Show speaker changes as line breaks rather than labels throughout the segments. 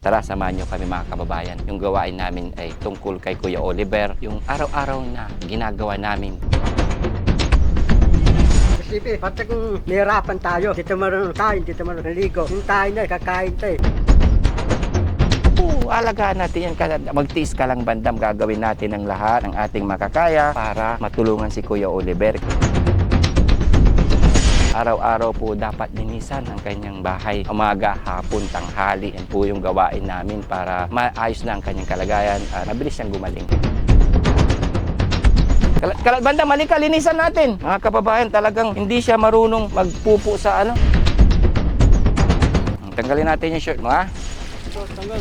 Tara, samahan nyo kami mga kababayan. Yung gawain namin ay tungkol kay Kuya Oliver, yung araw-araw na ginagawa namin.
Kasi pati kung nahirapan tayo, dito marunong tayo, dito marunong naligo. Yung tayo na, kakain tayo.
Alagaan natin yan. Magtiis ka lang bandam, gagawin natin ang lahat ng ating makakaya para matulungan si Kuya Oliver. Araw-araw po dapat linisan ang kanyang bahay. Umaga, hapon, tanghali. Yan po yung gawain namin para maayos na ang kanyang kalagayan at mabilis siyang gumaling. Banda, mali ka, linisan natin. Mga kababayan, talagang hindi siya marunong magpupo sa ano. Tanggalin natin yung shirt mo, ha?
So, tanggal.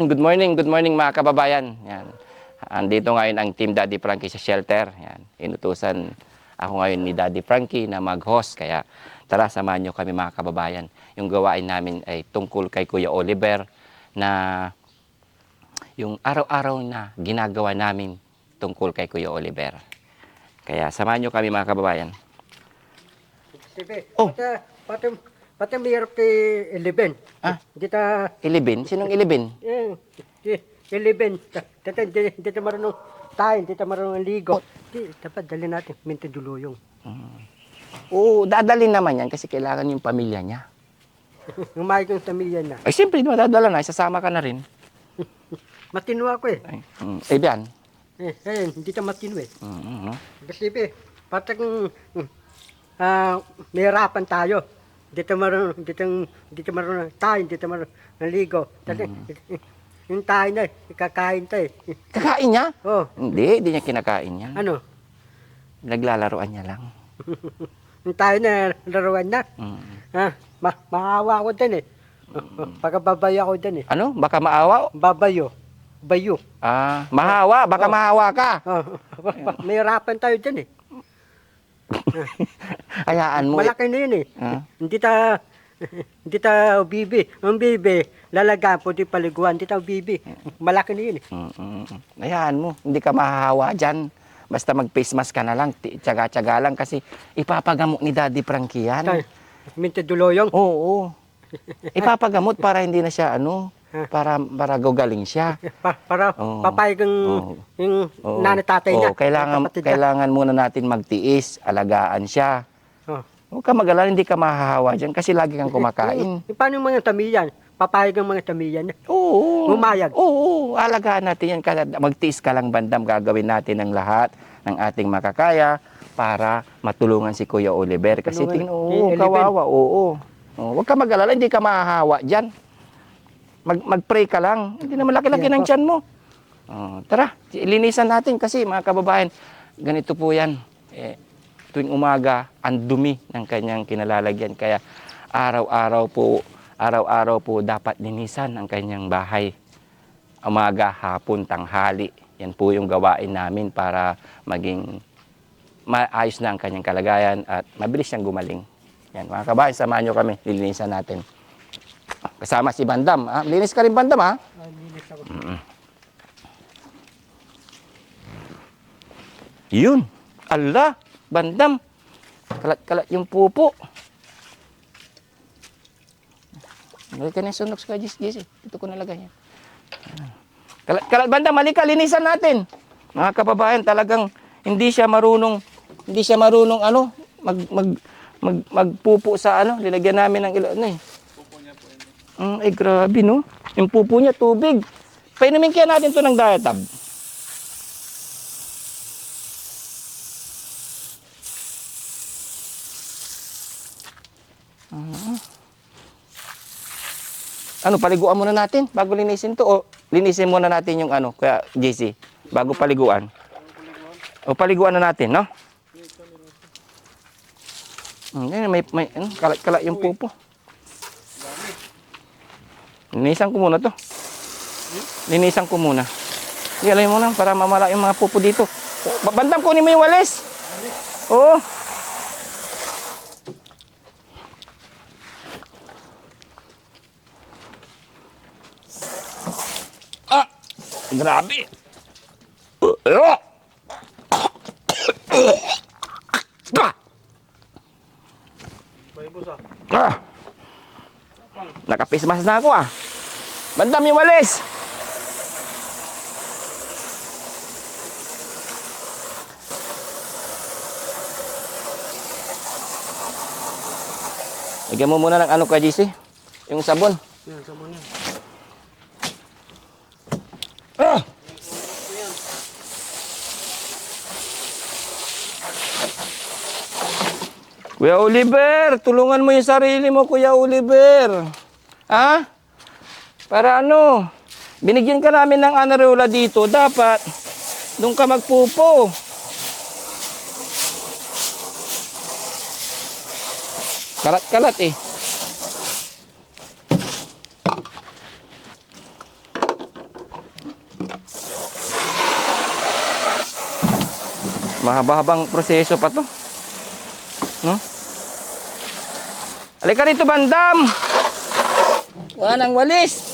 Good morning mga kababayan. Yan. Andito ngayon ang Team Daddy Frankie sa shelter. Yan. Inutusan ako ngayon ni Daddy Frankie na mag-host. Kaya tara, samahan nyo kami mga kababayan. Yung gawain namin ay tungkol kay Kuya Oliver na yung araw-araw na ginagawa namin tungkol kay Kuya Oliver. Kaya samahan nyo kami mga kababayan.
Sige,
Oh.
pati mayroon kay 11.
Ah?
Dito,
Ilibin? Sinong ilibin?
11. Dito marunong tayo, dito marunong ligo. Dapat dali natin, minto duluyong.
Oo, dadalhin naman yan kasi kailangan yung pamilya niya.
Umayag yung pamilya na.
Ay, siyempre, madadala na. Isasama ka na rin.
Matino ako eh.
Ay, Bian.
Dito matino eh.
Mm-hmm.
Kasi pati kung nahirapan tayo, dito marunong tayo, dito marunong naligo. Yung tayo na, kakain tayo.
Kakain niya?
Oh,
Hindi niya kinakain yan.
ano?
Naglalaroan niya lang.
Yung tayo na laruan na. Maawa ako din eh. Pagkababayo ako din eh.
Ano? Baka maawa?
Babayo. Bayo.
Mahawa. Baka mahawa ka.
Nahirapan tayo din eh.
Hayaan mo.
Malaki na yun eh.
Ah?
Hindi ta bibi. Ang bibi, lalagaan po di paliguan. Hindi ta bibi. Malaki na yun eh.
Hayaan mo. Hindi ka mahahawa dyan. Basta mag-face mask ka na lang. Tsaga-tsaga lang kasi ipapagamot ni Daddy Frankie yan.
Minto duloyong.
Oo. Ipapagamot para hindi na siya para gagaling siya.
Para
Oo.
papayag yung nanay tatay niya.
Kailangan muna natin magtiis, alagaan siya.
Oh.
Huwag ka mag-alala, hindi ka mahahawa dyan kasi lagi kang kumakain.
Paano yung mga tamiyan? Papayag ang mga tamiyan niya.
Oo.
Umayag.
Oo, alagaan natin yan. Magtiis ka lang bandam, gagawin natin ang lahat ng ating makakaya para matulungan si Kuya Oliver. Kasi kawawa, oo. Huwag ka mag-alala, hindi ka mahahawa dyan. Mag-pray ka lang. Hindi na malaki-laki ng tiyan mo. Tara, linisan natin kasi mga kababayan, ganito po yan. Tuwing umaga, ang dumi ng kanyang kinalalagyan. Kaya araw-araw po dapat linisan ang kanyang bahay. Umaga, hapon, tanghali. Yan po yung gawain namin para maging maayos na ang kanyang kalagayan at mabilis siyang gumaling. Yan, mga kababayan, samahan nyo kami. Lilinisan natin. Kasama si Bandam. Linis ka rin, Bandam, ha?
Linis ako.
Yun. Ala, Bandam. Kalat-kalat yung pupo. Lagay ka na yung sunog sa Jesse. Dito ko nalagay yan. Kalat, Bandam, mali ka, linisan natin. Mga kababayan, talagang hindi siya marunong magpupo sa linagyan namin ng ilo, ay, grabe, no? Yung pupo niya, tubig. Painumin kaya natin to ng diatab. Paliguan muna natin bago linisin to. O linisin muna natin yung kaya JC, bago paliguan. O paliguan na natin, no? May kalat-kalat yung pupo. Linisan ko muna to. Linisan ko muna. Ialay mo na para mamala yung mga pupo dito. Bandam, kunin mo yung walis. Oo. Grabe. Ah! Nakapismas na ako ah. Bandam yung walis. Lagyan mo muna ng ano ka, GC? Yung sabon.
Yan, sabon yan.
Ah! Kuya Oliver, tulungan mo yung sarili mo, Kuya Oliver. Ha? Para ano? Binigyan ka namin ng anareola dito, dapat doon ka magpupo. Kalat-kalat eh. Mahaba-habang proseso pa to. No? Halika rito, Bandam. Wala nang walis.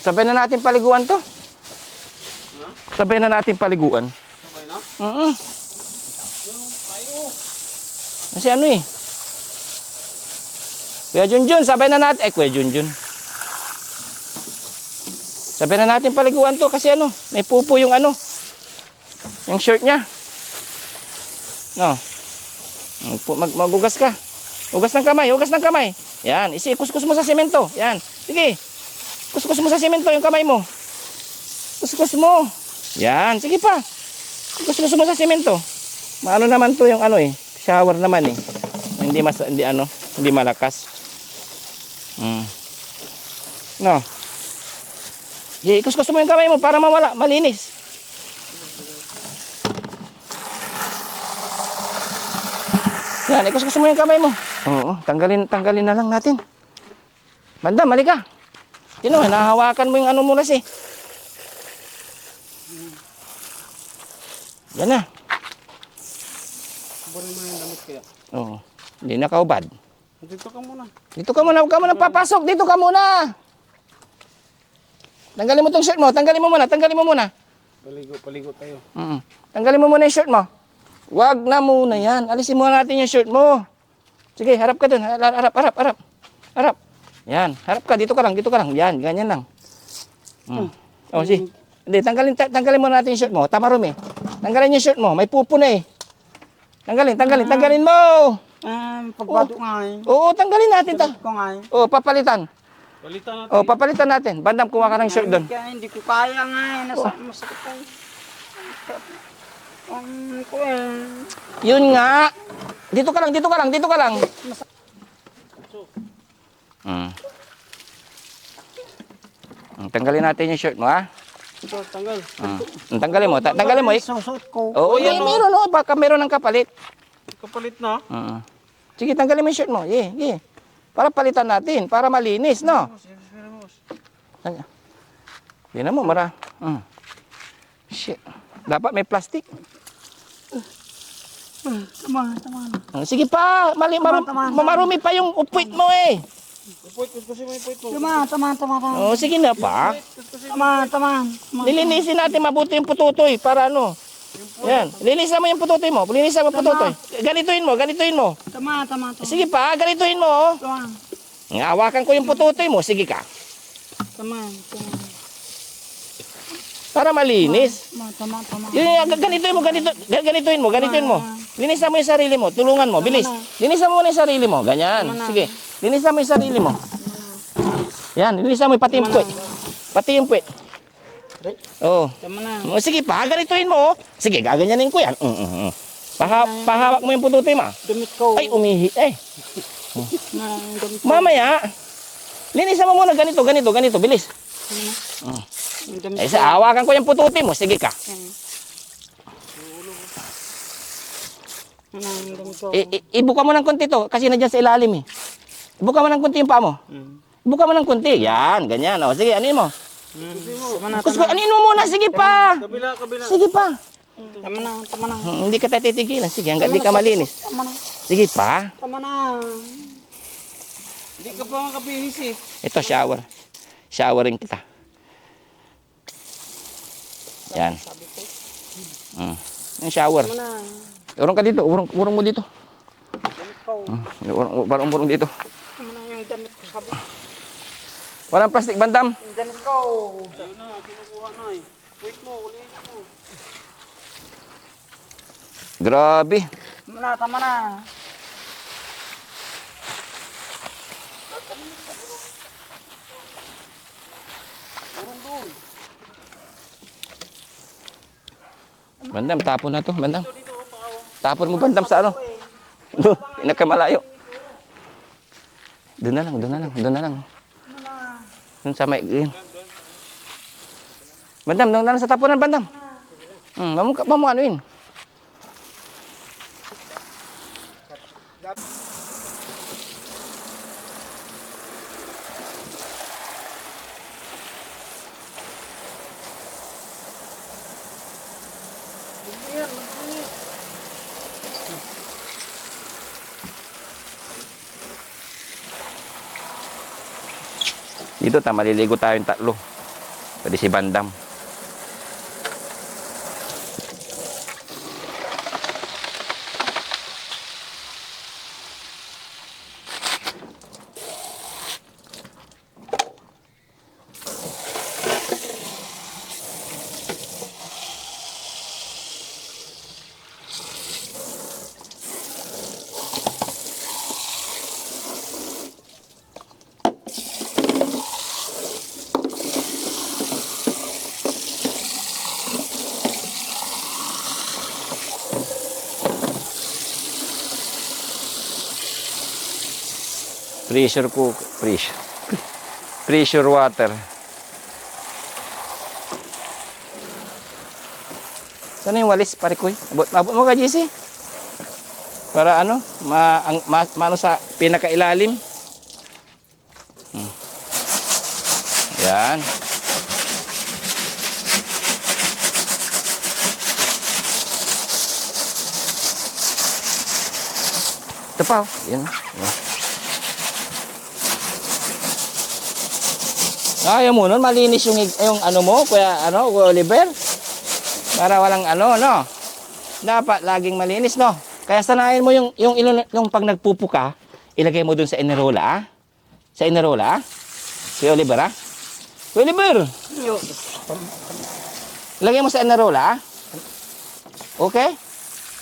Sabay na natin paliguan to. Sabay na natin paliguan.
Sabay na?
Kasi ano eh. Kuya Junjun, sabay na natin. Kuya Junjun. Sabay na natin paliguan to kasi ano, may pupo yung ano. Yung shirt niya. No. Magugas ka. Hugas ng kamay, hugas ng kamay. Yan, kuskus mo sa semento. Yan. Sige. Kuskus mo sa semento yung kamay mo. Kuskus mo. Yan, sige pa. Kuskus mo sa semento. Maano naman to yung ano eh. Shower naman eh. Hindi malakas. No. Sige, kuskus mo yung kamay mo para mawala, malinis. Yan, ikuskus mo yung kamay mo. Oo, tanggalin na lang natin. Bandam, halika. Sino, nahahawakan mo yung ano mo kasi. Yan na.
Sabunin mo yung damit kaya.
Oo, hindi na kaubad.
Dito ka muna.
Dito ka muna, huwag ka muna papasok. Dito ka muna. Tanggalin mo tong shirt mo. Tanggalin mo muna.
Paligo tayo.
Tanggalin mo muna yung shirt mo. Wag na muna yan. Alisin muna natin yung shirt mo. Sige, harap ka dun. Harap. Yan, harap ka. Dito ka lang. Yan, ganyan lang. Oh, sige. Hindi, tanggalin muna natin yung shirt mo. Tamarumi. Tanggalin yung shirt mo. May pupo na eh. Tanggalin mo.
Pagbato nga eh.
Oo, tanggalin natin.
Ko nga eh.
Oo, papalitan.
Palitan natin.
Oo, papalitan natin. Bandam, kuha ka ng shirt doon.
Hindi ko kaya nga eh. Masakit tayo. Ko eh.
Yun nga. Dito ka lang. Tanggalin natin yung shirt mo, ha?
Ito, tanggal.
Tanggalin mo.
Susot ko.
Oo, yan, meron, oh. Baka meron ng kapalit.
Kapalit na?
Sige, tanggalin mo yung shirt mo. Yeah. Para palitan natin, para malinis, no? Yan mo, Shit. Dapat may plastic.
Tama.
Sige pa, marumi pa yung upwit mo eh.
Kuskusin mo yung puwit mo. Tama.
Oh, sige na pa.
Tama.
Nilinisin natin mabuti yung pututoy para ano. Yan, linisan mo yung pututoy mo. Ganituin mo.
Tama.
Sige pa, ganituin mo. Oh.
Tama.
Hawakan ko yung pututoy mo. Sige ka.
Tama.
Para malinis.
Tama.
Ganituin mo. Linisan mo yung sarili mo. Tulungan mo. Bilis. Linisan mo muna yung sarili mo. Ganyan. Sige. Linisan mo yung sarili mo. Yan. Linisan mo pati yung puwet. Oo.
Tama na.
Sige pa. Ganituin mo. Sige. Gaganyanin ko yan. Pahawak mo yung pututoy mo.
Damit ko.
Ay, umihi.
Damit ko.
Mamaya. Linisan mo muna. Ganito. Bilis. Hawakan ko yung pututoy mo. Sige ka. Ibuka mo ng konti to kasi nandiyan sa ilalim eh. Ibuka mo ng konti yung paa mo. Buka mo ng kunti. Yan, ganyan. O, sige, anin mo.
Tama na,
Kusko, anin mo muna. Sige pa.
kabila.
Sige pa.
Tama na.
Hindi ka tatitigilan. Sige, hanggang di ka malinis.
Tama na.
Sige pa.
Tama na. Hindi ka pa makabihis eh.
Ito, shower. Showering kita. Yan. Yung shower.
Tama na.
Urong ka dito. Urong mo dito. Urong dito.
Tama na yung damit ko. Sabi.
Walang plastic, bandam.
Yung damit ko. Ayun na, kinukuha na eh. Wait mo, ulihin mo.
Grabe.
Tama na.
Bandam, tapon na to, bandam. Tapon mo, bandam, sa ano? Doon, pinakamalayo. Doon na lang. Doon sa may green. Bandam, doon na lang sa tapunan, bandam. Mamu anuin. Dito maliligo tayong tatlo. Pwede si Bandam. Pressure water. Saan yung walis, parikoy? Abot mo ka, JC? Para ano? Maano sa pinakailalim. Yan. Ito pa, oh. Yan. Ayaw mo nun, malinis yung ano mo, kuya, Kuya Oliver. Para walang no. Dapat laging malinis, no. Kaya sanayin mo yung pag nagpupo ka, ilagay mo dun sa enerola, ah. Sa enerola, ah. Kuya Oliver, ah. Kuya Oliver! Ilagay mo sa enerola, ah. Okay?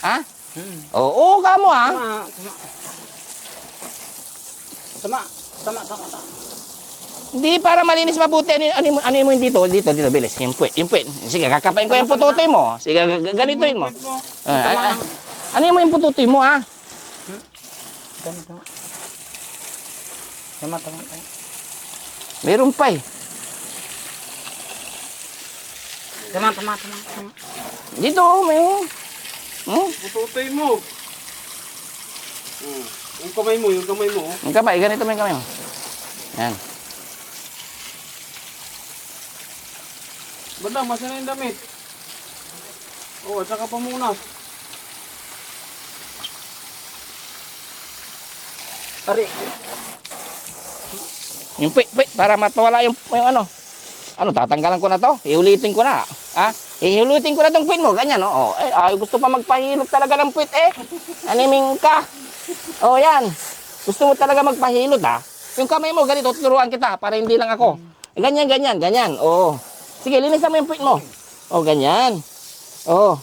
Ah? Oo, kamo, ah.
Tama.
Hindi, para malinis mabuti. Ano mo yung dito, bilis. Yung puwet. Sige, kakapain ko yung pututoy mo. Sige, ganitoin mo. Ano mo yung pututoy mo, ah?
Tama.
Meron pa eh.
Tama.
Dito, may...
Pututoy mo. Yung kamay mo.
Yung kamay, ganito mo yung kamay mo. Yan.
Bandam, masan na yung damit? Oo, at saka pamunas. Ari.
Yung puwet, para matawala yung ano. Ano, tatanggalan ko na to. Iulitin ko na. Ah? Iulitin ko na tong puwet mo. Ganyan, no? Oh. Gusto pa magpahilot talaga ng puwet, eh. Animing ka. Oh, yan. Gusto mo talaga magpahilot, ah. Yung kamay mo, ganito, tuturuan kita para hindi lang ako. Ganyan. Oo. Sige, linisan mo yung puwet mo. Oh, ganyan. Oh.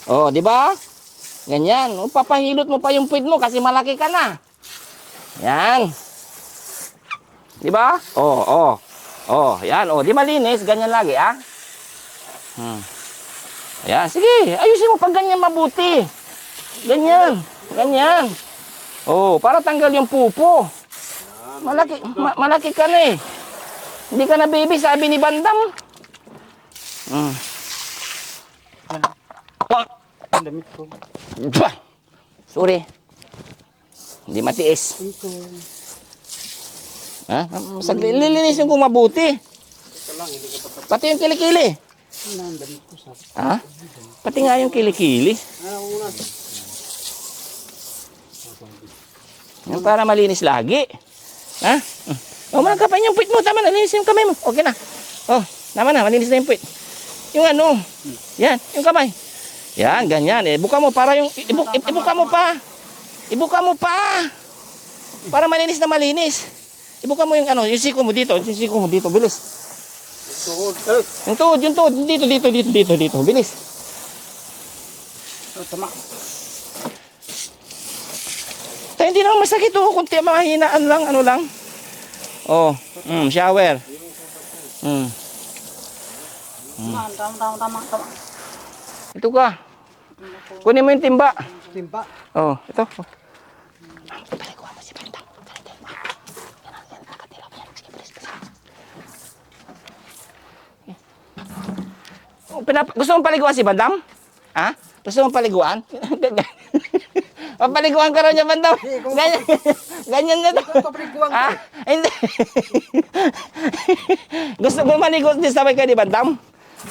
Oh, di ba? Ganyan. Papahilot mo pa yung puwet mo kasi malaki ka na. Yan. Di ba? Oh, yan. Oh, di malinis, ganyan lagi, ah. Yan, sige. Ayusin mo pag ganyan mabuti. Ganyan. Oh, para tanggal yung pupo. Malaki ka na eh. Hindi ka na baby, sabi ni Bandam.
Ang damit ko.
Sorry. Hindi matiis. Ha? Lilinisin ko mabuti. Pati yung kilikili. Ha? Pati nga yung kilikili. Yan, para malinis lagi. Ha? O, malagkapan yung puwit mo. Tama na, linisin yung kamay mo. Okay na. Oh, tama na, malinis na yung puwit. Yung ano, yan, yung kamay. Yan, ganyan. Ibuka mo para yung, ibuka mo pa. Ibuka mo pa. Para malinis na malinis. Ibuka mo yung ano, yung siko mo dito. Yung siko mo dito, bilis. Yung tuhod. Dito. Bilis.
Tama.
Tayo, hindi naman masakit oh. Kunti mahinaan lang, ano lang. Oh, shower.
Tama.
Ito ka. Kunin mo yung timba.
Timba.
Oh, ito. Gusto mong paliguan si Bandam? Ha? Gusto mong paliguan? Papaliguan ka raw niya, Bandam. Ganyan na to. Ha? Hindi. Gusto mo maligo din sabay ka ni Bandam?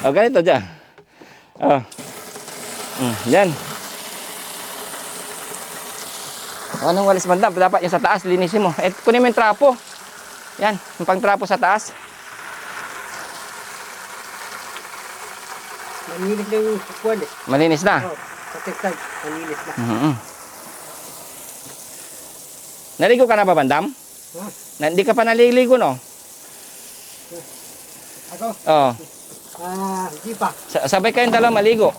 O, ganito dyan. O. Yan. Anong walis, Bandam? Dapat yung sa taas, linisin mo. Kunin mo yung trapo. Yan, yung pang trapo sa taas.
Malinis na yung kuwan eh.
Malinis na.
Oh, patik-tay. Malinis na.
Naligo ka na ba, Bandam? Hindi ka pa naliligo, no?
Ako?
Oo.
Hindi pa.
Sabay kayong dalawa maligo.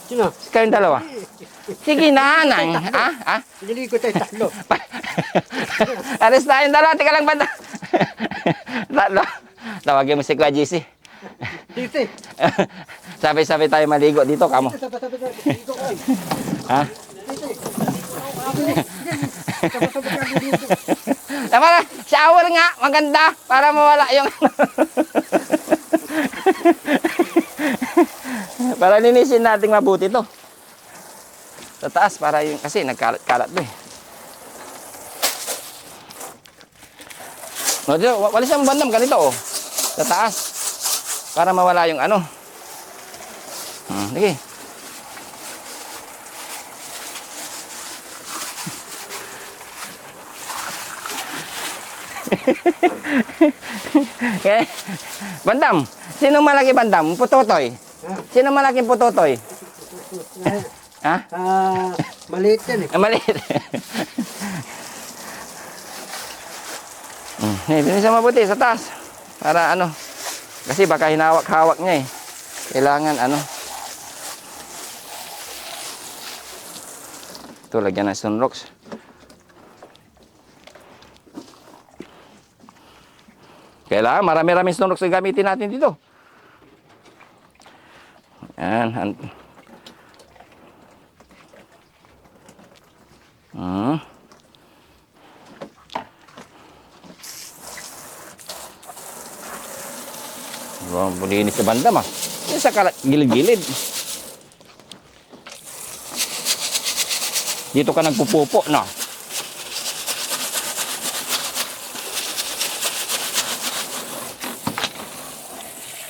Sino?
Kayong dalawa. Sige na, nang.
Niligo tayo tatlo.
Alis tayong dalawa. Tika lang, Bandam. Tatlo. Tawagin mo si Kuya GC.
Dito.
Sabay-sabay tayo maligo dito, kamo. Ha? Tama na, shower nga, maganda, para mawala yung para linisin natin mabuti to. Sa taas, para yung, kasi nagkalat-kalat to eh. No, dito, walis ang Bandam, ganito oh. Sa taas, para mawala yung ano. Sige. Okay. Bandam, sino malaki Bandam? Putotoy. Sino malaking putotoy? Ha?
Maliit yan eh.
Maliit. Linisin mabuti sa taas. Para ano. Kasi baka hinawak-hawak niya eh. Kailangan ano. Ito, lagyan ng sunrocks. Kailangan marami-raming sunrocks na gamitin natin dito. Yan. Bulinis sa Bandam ah. Yan sa gilid-gilid. Dito ka nagpupupo, no?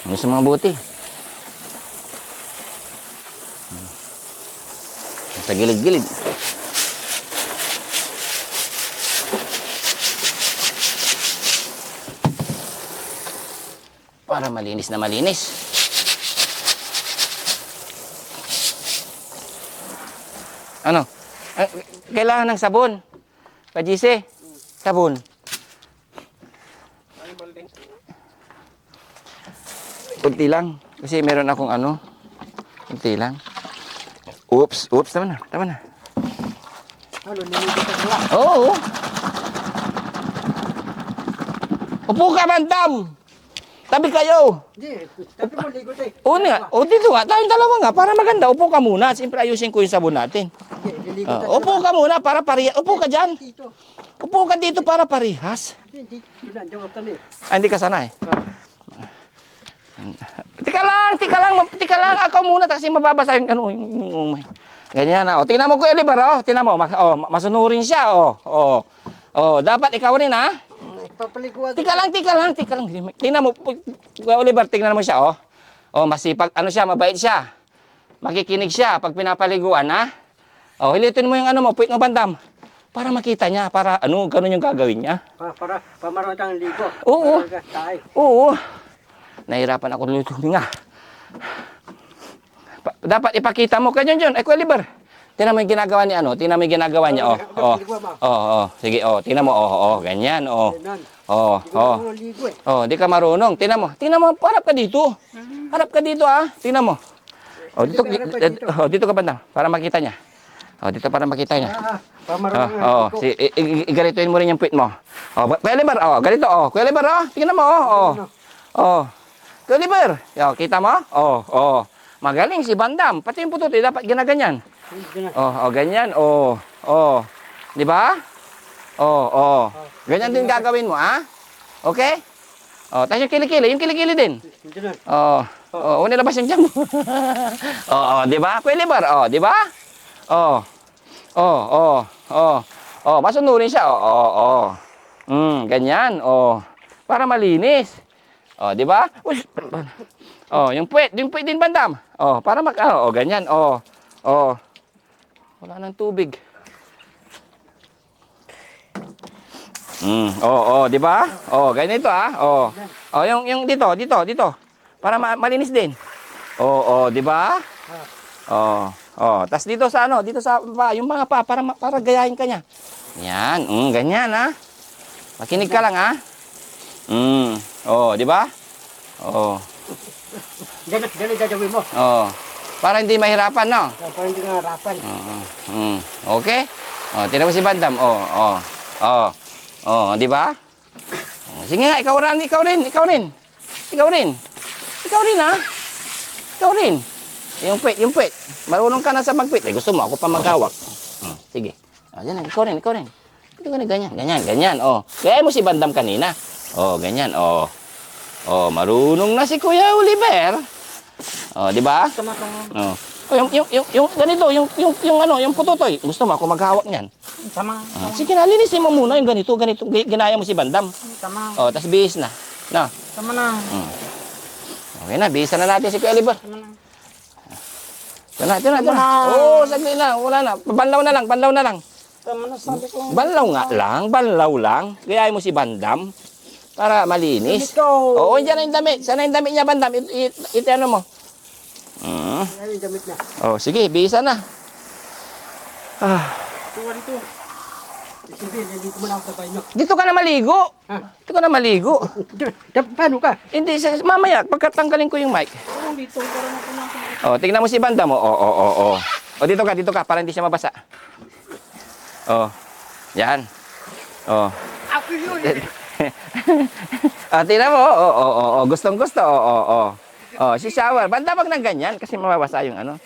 Ano sa mga buti? Sa gilid-gilid. Para malinis na malinis. Ano? Kailangan ng sabon. Pajise, sabon. Kunti lang. Kasi meron akong ano. Kunti lang. Oops, tama na.
Ano, niligo ka ba?
Oo. Upo ka, Bandam! Tabi kayo!
Hindi, sabi mo ligo tayo.
Oo nga. O dito nga. Tayong dalawa nga. Para maganda. Upo ka muna. Siyempre ayusin ko yung sabon natin.
Niligo tayo.
Upo ka muna para parehas. Upo ka dyan.
Dito.
Upo ka dito para parehas.
Hindi, nandiyan ka eh.
Hindi ka sanay. Tika lang. Ako muna kasi mababasa yung ano. Ganyan na. O, tingnan mo Kuya Libar. O, tingnan mo. Masunurin siya. O, dapat ikaw rin ha.
Papaliguan.
Tika lang. Tingnan mo, Kuya Oliver, tingnan mo siya, oh. Oh, masipag, ano siya, mabait siya. Makikinig siya pag pinapaliguan, ha? Oh, hilitin mo yung ano mo, puwit mo bandam. Para makita niya, para ano, ganun yung gagawin niya.
Para pamaroon tayong ligo.
Oo.
Para tayo.
Oo. Nahirapan ako huminga. Dapat ipakita mo kay John. Ay, Kuya Oliver. Tingnan mo yung ginagawa ni ano, tingnan mo yung ginagawa niya, oh. Oh. Sige, oh, tingnan mo, ganyan, oh. Oh. Oh, di ka marunong. Tingnan mo, harap ka dito. Harap ka dito, ah. Tingnan mo. Oh, dito ka banda, para makita niya. Oh, dito para makita niya. Igalituin mo rin yung puwit mo. Oh, Kuya Oliver, ganito, Kuya Oliver, tingnan mo, Kuya Oliver, kita mo? Magaling si Bandam. Pati yung putot, dapat ginaganyan. Ganyan, Di ba? Ganyan din gagawin mo, ha? Okay? Tapos yung kilikili din. Nilabas yung tiyan mo. Di ba? Kuya Oliver, di ba? Masunurin siya. Ganyan, para malinis. Di ba? Yung puwet din bandam. Para ganyan. Wala nang tubig. Di ba? Ganito, yung dito. Para malinis din. Di ba? Tas dito sa yung mga para gayahin ka niya. Yan, ganyan, ha. Makinig ka lang, ha. Di ba?
Ganun gagawin mo.
Para hindi mahirapan, no?
Para hindi mahirapan.
Okay? Tingnan mo si Bandam. Di ba? Sige nga, ikaw rin, ha? Ikaw rin. Yung puwet. Marunong ka na sa magpuwit. Gusto mo, ako pa maghawak. Sige. Yan, ikaw rin. Ito ka na, ganyan. Gaya mo si Bandam kanina. Ganyan, marunong na si Kuya Oliver. Di ba? Yung ganito, yung putotoy. Gusto mo ako maghawak niyan?
Tama.
Sige na, linisin mo muna yung ganito. Ginaya mo si Bandam.
Tama.
Tas bihis na. No?
Tama na.
Okay na, bihisan na natin si Kuya Oliver. Ito na. Saglit lang. Wala na. Banlaw na lang.
Tama na, sabi ko.
Banlaw lang. Gayahin mo si Bandam. Para malinis. Diyan na yung damit. Sana yung damit niya, Bandam. Ito ano mo.
Yan yung damit na.
Sige, bihisan na.
Ito. Dito mo na ako sa banyo.
Dito ka na maligo.
Paano ka?
Hindi, mamaya, pagkatanggalin ko yung mic.
Dito, parang ako na.
Tingnan mo si Bandam mo. Dito ka, para hindi siya mabasa. Yan.
Ako yun.
Tingnan mo. Gustong-gusto. Si shower. Bandam, wag nang ganyan kasi mababasa yung ano.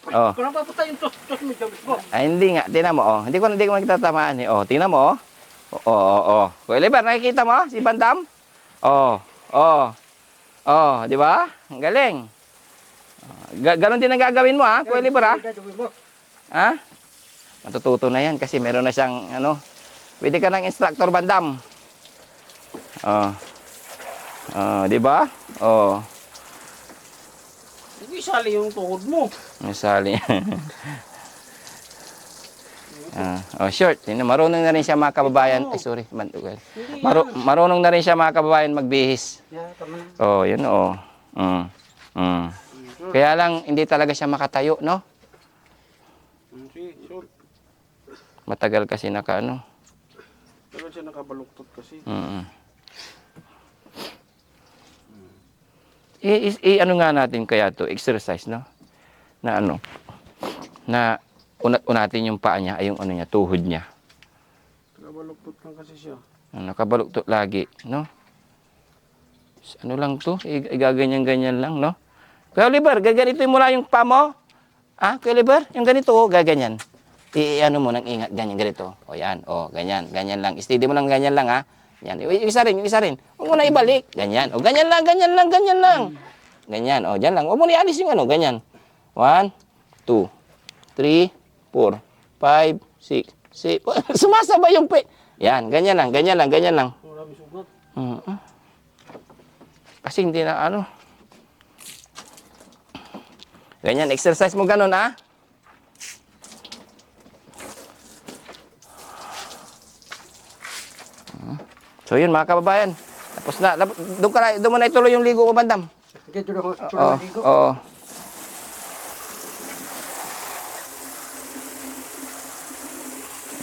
Kung napapunta yung tos mo, damit mo.
Ay, hindi nga. Tingnan mo. Hindi ko magtatamaan. Tingnan mo. Kuya Oliver, nakikita mo si Bandam? Di ba? Ang galing. Ganon din ang gagawin mo, ha? Kuya Oliver, ha? Ha? Matututo na yan kasi meron na siyang, pwede ka ng instructor, Bandam. Di ba?
Hindi sali yung tuhod mo.
Masali. Short. Marunong na rin siya mga kababayan. Ay, sorry. Marunong na rin siya mga kababayan magbihis.
Tama na.
Yun, Kaya lang, hindi talaga siya makatayo, no? Matagal kasi Tagal
siya nakabaluktot kasi.
Ano nga natin kaya to exercise, no? Na unat-unatin yung paa niya, ay yung tuhod niya.
Nakabaluktot lang kasi siya.
Nakabaluktot lagi, no? Ano lang to? Gaganyan-ganyan lang, no? Kuya Oliver, gaganito mo lang yung paa mo. Kuya Oliver, yung ganito, gaganyan. Ano mo nang ingat, ganito. Yan, ganyan lang. Steady mo lang, ganyan lang, ha? Yan, isa rin. Huwag mo na ibalik. Ganyan. Ganyan lang. Ganyan. Dyan lang. Huwag mo na ialis yung ganyan. 1, 2, 3, 4, 5, 6, 7. Sumasabay yung pe. Yan, ganyan lang.
Marami sugat.
Mm. Kasi hindi na ano. Ganyan, exercise mo ganun, ha? So yun mga kababayan. Tapos na, doon mo na ituloy yung ligo ko, bandam.
Sige, doon ako
Oo,
tulong ligo.
oo.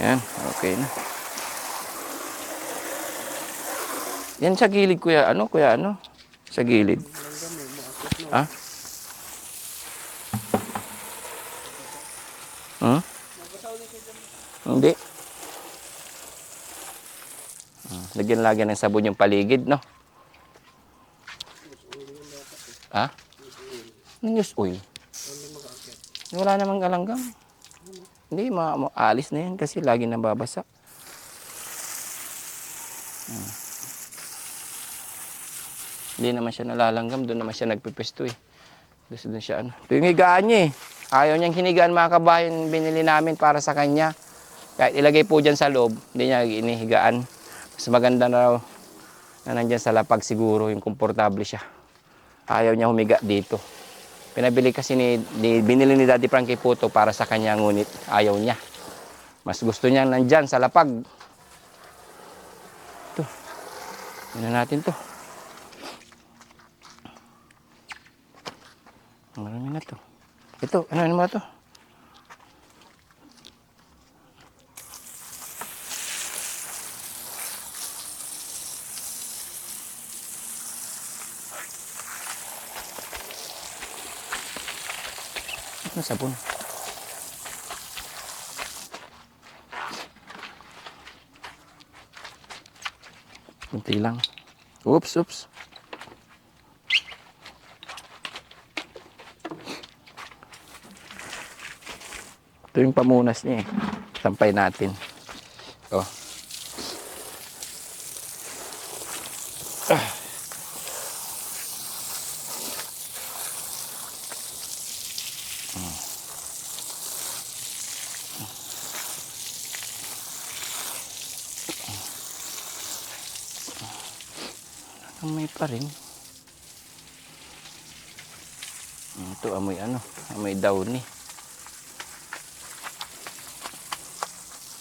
Yan, okay na. Yan sa gilid, kuya ano? Sa gilid. Ha? Hmm? Hindi. Lagyan ng sabon yung paligid, no? Ha? News oil. Wala namang alanggam. Hindi, maalis na yan kasi lagi nababasa. Hindi naman siya nalalanggam, doon naman siya nagpipesto eh. Gusto doon siya ano. Ito yung higaan niya eh. Ayaw niyang hinigaan mga kabayan, binili namin para sa kanya. Kahit ilagay po dyan sa loob, hindi niya inihigaan. Mas maganda na raw na nandyan sa lapag siguro, yung komportable siya. Ayaw niya humiga dito. Pinabili kasi binili ni Daddy Frankie po to para sa kanya, ngunit ayaw niya. Mas gusto niya nandyan sa lapag. Ito. Tignan natin to. Marami na to. Ito, ano mo to? Ano sabon? Kunti lang. Oops. Ito yung pamunas niya eh. Sampay natin. Oh. Amoy pa rin. Ito amoy ano? Amoy downy.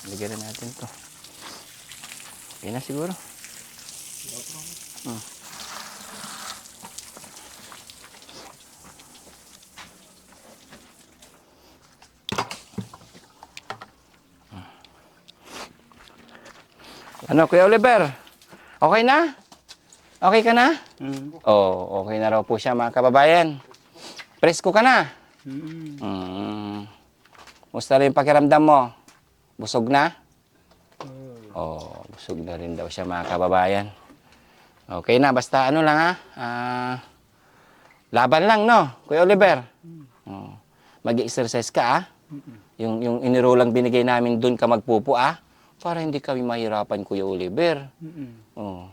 Lagyan na natin to. Okay na siguro. Ano, Kuya Oliver? Okay na? Okay ka na? Oh, okay na raw po siya mga kababayan. Presko ka na? Musta rin yung pakiramdam mo? Busog na? Oh, busog na rin daw siya mga kababayan. Okay na, basta ano lang ha? Laban lang, no? Kuya Oliver? Oh, mag-exercise ka ah. Yung inirolang binigay namin dun ka magpupo ah. Para hindi kami mahirapan, Kuya Oliver. Oh.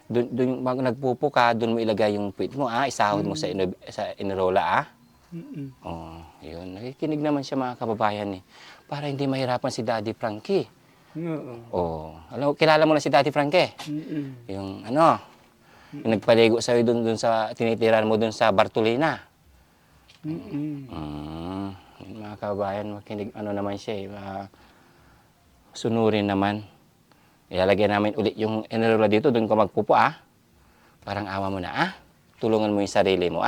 Doon nagpupo ka, doon mo ilagay yung puwit mo, isahod mo sa inirola, Oh, yun. Nakikinig naman siya mga kababayan eh. Para hindi mahirapan si Daddy Frankie. Oh, kilala mo na si Daddy Frankie? Yung yung nagpaligo sa'yo doon sa tinitiran mo doon sa Bartolina. Mga kababayan, makinig naman siya eh. Sunurin naman. Ilalagay namin ulit yung inirola dito, doon ko magpupo Parang awa mo na Tulungan mo yung sarili mo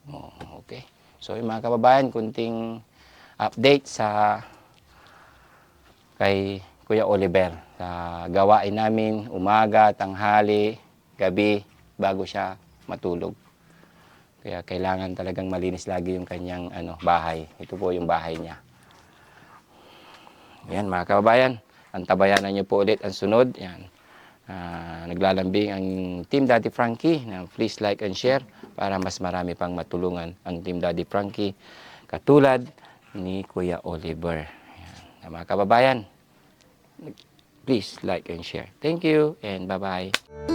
Oh, okay. So yung mga kababayan, kunting update sa kay Kuya Oliver. Sa gawain namin, umaga, tanghali, gabi, bago siya matulog. Kaya kailangan talagang malinis lagi yung kanyang bahay. Ito po yung bahay niya. Yan mga kababayan. Antabayanan niyo po ulit ang sunod. Yan. Naglalambing ang Team Daddy Frankie na please like and share para mas marami pang matulungan ang Team Daddy Frankie katulad ni Kuya Oliver. Yan. Mga kababayan, please like and share. Thank you and bye-bye.